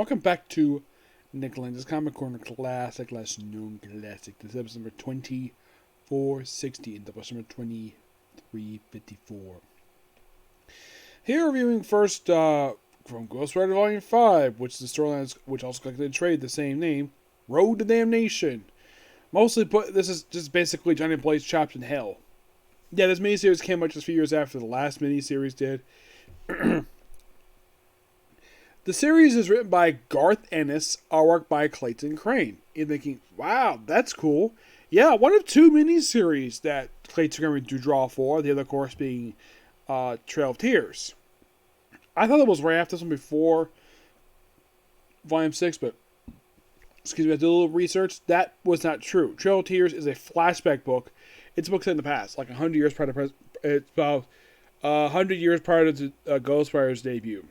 Welcome back to Nick Lenz's Comic Corner Classic, less known classic. This is episode number 2460 and episode number 2354. Here reviewing first from Ghost Rider Volume 5, which is the storyline which also collected a trade the same name, Road to Damnation. Mostly put, this is just basically Johnny Blaze trapped in hell. Yeah, this miniseries came out just a few years after the last miniseries did. The series is written by Garth Ennis, artwork by Clayton Crane. You're thinking, wow, that's cool. Yeah, one of two miniseries that Clayton Crane do draw for, the other, of course, being Trail of Tears. I thought it was right after this one before Volume 6, but excuse me, I did a little research. That was not true. Trail of Tears is a flashback book. It's a book set in the past, like 100 years prior to it's about 100 years prior to Ghost Rider's debut.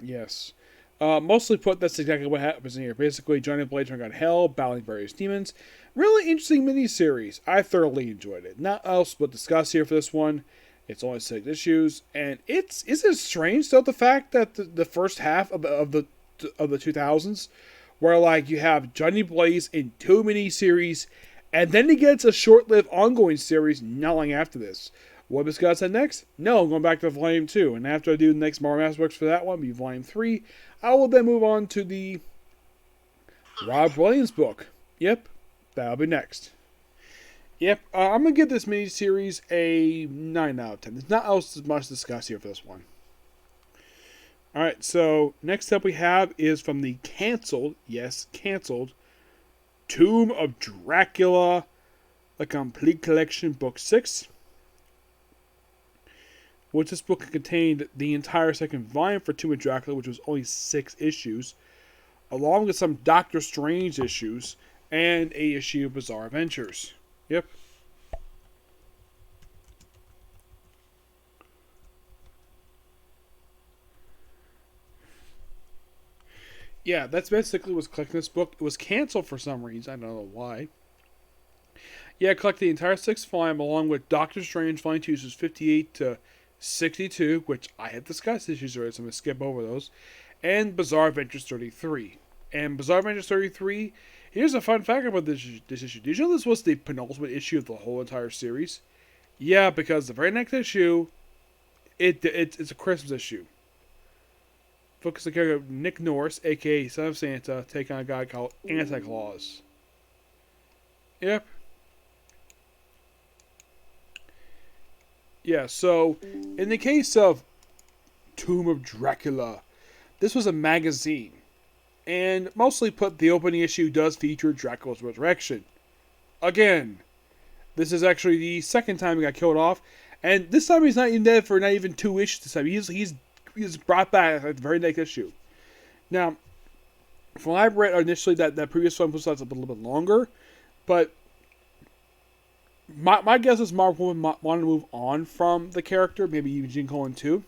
Yes. Mostly put, that's exactly what happens in here. Basically, Johnny Blaze turned on hell, battling various demons. Really interesting miniseries. I thoroughly enjoyed it. Not else but discuss here for this one. It's only 6 issues, and isn't it strange though the fact that the first half of the 2000s, where like you have Johnny Blaze in 2 miniseries, and then he gets a short-lived ongoing series not long after this. What discuss that next? No, I'm going back to Volume 2. And after I do the next Marvel Masterworks for that one, be Volume 3, I will then move on to the Rob Williams book. Yep, that'll be next. Yep, I'm going to give this miniseries a 9 out of 10. There's not else much to discuss here for this one. Alright, so next up we have is from the canceled, yes, canceled, Tomb of Dracula, a complete collection, book 6. Which this book contained the entire second volume for Tomb of Dracula, which was only 6 issues, along with some Doctor Strange issues, and a issue of Bizarre Adventures. Yep. Yeah, that's basically what's collecting this book. It was canceled for some reason, I don't know why. Yeah, collect the entire 6th volume, along with Doctor Strange Volume 2, which is 58 to 62, which I have discussed issues already, so I'm going to skip over those, and Bizarre Adventures 33. And Bizarre Adventures 33, here's a fun fact about this issue. Did you know this was the penultimate issue of the whole entire series? Yeah, because the very next issue, it's a Christmas issue. Focus on the character of Nick Norris, aka Son of Santa, take on a guy called Anti-Claus. Yep. Yeah, so, in the case of Tomb of Dracula, this was a magazine. And mostly put, the opening issue does feature Dracula's resurrection. Again, this is actually the second time he got killed off. And this time he's not even dead for not even 2 issues this time. He's brought back at the very next issue. Now, from what I've read initially, that previous one was a little bit longer. But My guess is Marvel would want to move on from the character, maybe even Gene Colan too.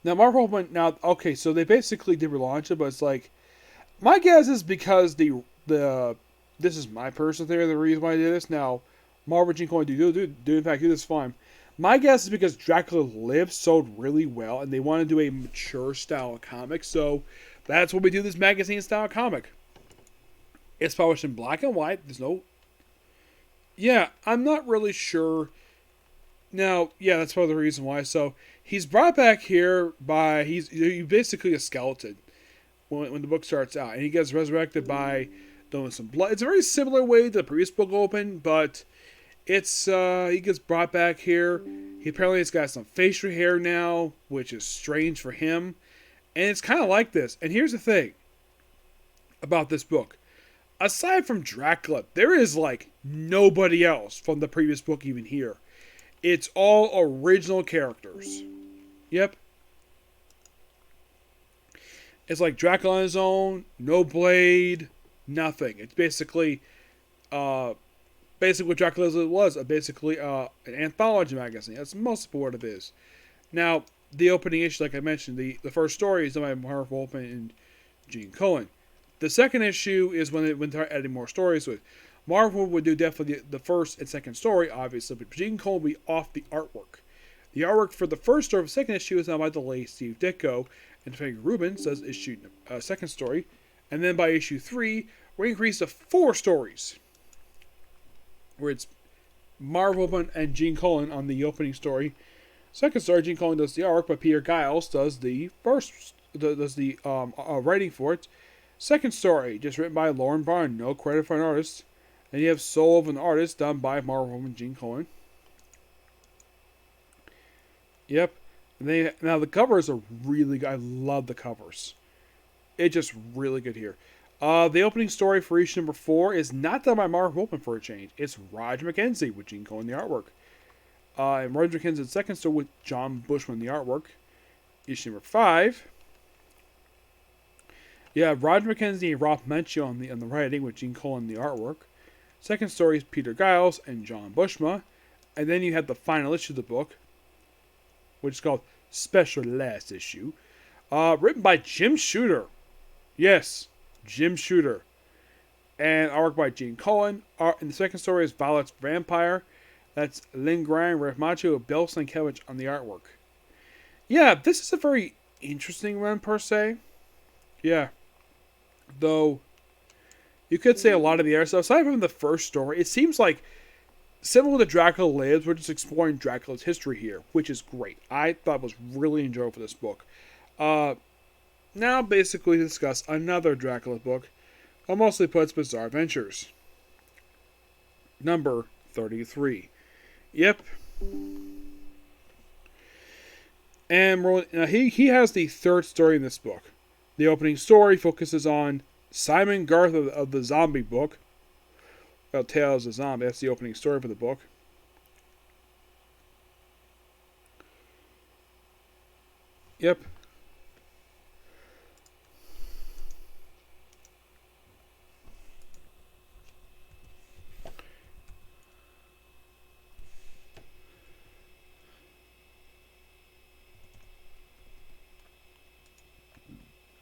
Now Marvel went okay, so they basically did relaunch it, but it's like, my guess is because this is my personal theory, the reason why I did this. Now, Marvel and Gene Colan do in fact do this fine. My guess is because Dracula Lives sold really well, and they want to do a mature style of comic, so that's what we do, this magazine style comic. It's published in black and white. There's no. Yeah, I'm not really sure. Now, yeah, that's part of the reason why. So, he's brought back here by, he's basically a skeleton when the book starts out. And he gets resurrected by doing some blood. It's a very similar way to the previous book opened, but it's, he gets brought back here. He apparently has got some facial hair now, which is strange for him. And it's kind of like this. And here's the thing about this book. Aside from Dracula, there is like nobody else from the previous book even here. It's all original characters. Yep. It's like Dracula on his own, no Blade, nothing. It's basically what Dracula was, basically an anthology magazine. That's most of what it is. Now, the opening issue, like I mentioned, the first story is done by Marvel Open and Gene Colan. The second issue is when they start adding more stories with. Marvel would do definitely the first and second story, obviously, but Gene Colan would be off the artwork. The artwork for the first story of the second issue is done by the late Steve Ditko, and Frank Rubens does issue second story. And then by issue 3, we increase to 4 stories, where it's Marv Wolfman and Gene Colan on the opening story. Second story, Gene Colan does the artwork, but Peter Giles does the writing for it. Second story, just written by Lauren Barn, no credit for an artist. Then you have Soul of an Artist, done by Marv Wolfman and Gene Colan. Yep. And now the covers are really good. I love the covers. It's just really good here. The opening story for issue number 4 is not done by Marv Wolfman for a change. It's Roger McKenzie with Gene Colan the artwork. And Roger McKenzie's second story with John Bushman the artwork. Issue number 5. You have Roger McKenzie and Ralph Macchio on the writing with Gene Colan the artwork. Second story is Peter Giles and John Bushma. And then you have the final issue of the book, which is called Special Last Issue. Written by Jim Shooter. Yes, Jim Shooter. And artwork by Gene Colan. And the second story is Violet's Vampire. That's Lindgren, Ralph Macchio, Bill Sienkiewicz on the artwork. Yeah, this is a very interesting run per se. Yeah. Though, you could say a lot of the other stuff, aside from the first story, it seems like, similar to Dracula Lives, we're just exploring Dracula's history here, which is great. I thought it was really enjoyable for this book. Now, basically, discuss another Dracula book, mostly Put's Bizarre Adventures. Number 33. Yep. And he has the third story in this book. The opening story focuses on Simon Garth of the Zombie book. Well, Tales of Zombie. That's the opening story for the book. Yep.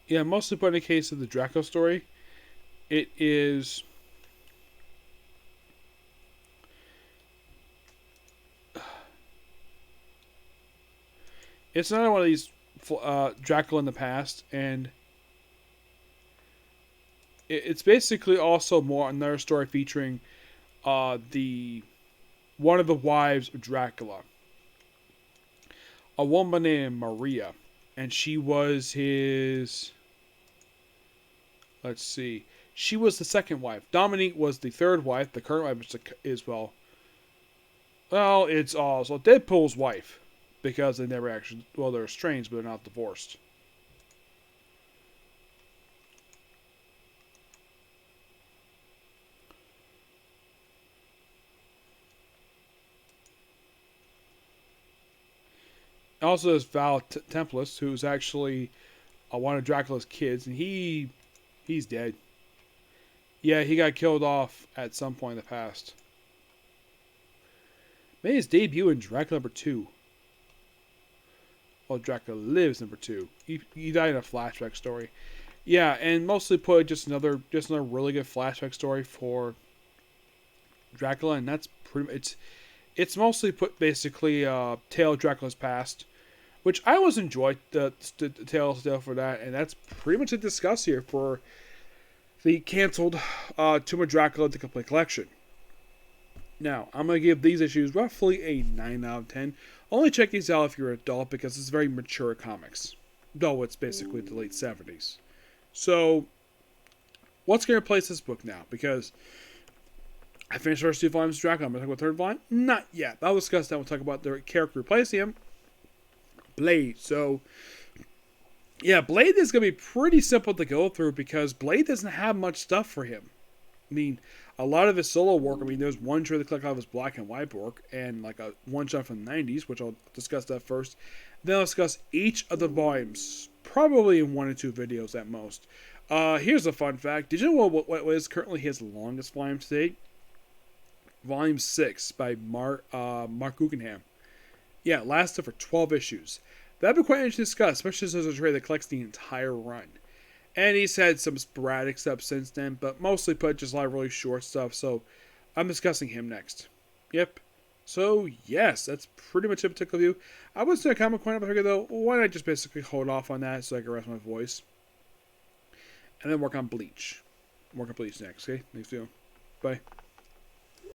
Yeah, mostly put in the case of the Dracula story, it is... It's another one of these Dracula in the past, and it's basically also more another story featuring one of the wives of Dracula, a woman named Maria, and she was his... Let's see. She was the second wife. Dominique was the third wife. The current wife is well, it's also Deadpool's wife. Because they never actually... Well, they're estranged, but they're not divorced. Also, there's Val Tempest, who's actually one of Dracula's kids, and he's dead. Yeah, he got killed off at some point in the past. Made his debut in Dracula number 2. Well, Dracula Lives number 2. He died in a flashback story. Yeah, and mostly put just another really good flashback story for Dracula, and that's pretty. It's mostly put basically Tale of Dracula's Past, which I always enjoyed the Tale stuff for that, and that's pretty much a discuss here for the canceled Tomb of Dracula The Complete Collection. Now, I'm going to give these issues roughly a 9 out of 10. Only check these out if you're an adult because it's very mature comics. Though it's basically the late 70s. So, what's going to replace this book now? Because I finished the first 2 volumes of Dracula. I'm going to talk about the third volume? Not yet. I'll discuss that. We'll talk about the character replacing him. Blade. So, yeah, Blade is going to be pretty simple to go through because Blade doesn't have much stuff for him. I mean, a lot of his solo work, there's one trade to collect out of his black and white work, and like a one shot from the 90s, which I'll discuss that first. Then I'll discuss each of the volumes, probably in 1 or 2 videos at most. Here's a fun fact. Did you know what is currently his longest volume to date? Volume 6 by Mark Guggenheim. Yeah, it lasted for 12 issues. That'd be quite interesting to discuss, especially since there's a trade that collects the entire run. And he's had some sporadic stuff since then, but mostly put just a lot of really short stuff, so I'm discussing him next. Yep. So, yes, that's pretty much it for Tickle View. I was doing a comic point up here, though. Why not just basically hold off on that so I can rest my voice? And then work on Bleach. Work on Bleach next, okay? Thanks, you. Bye.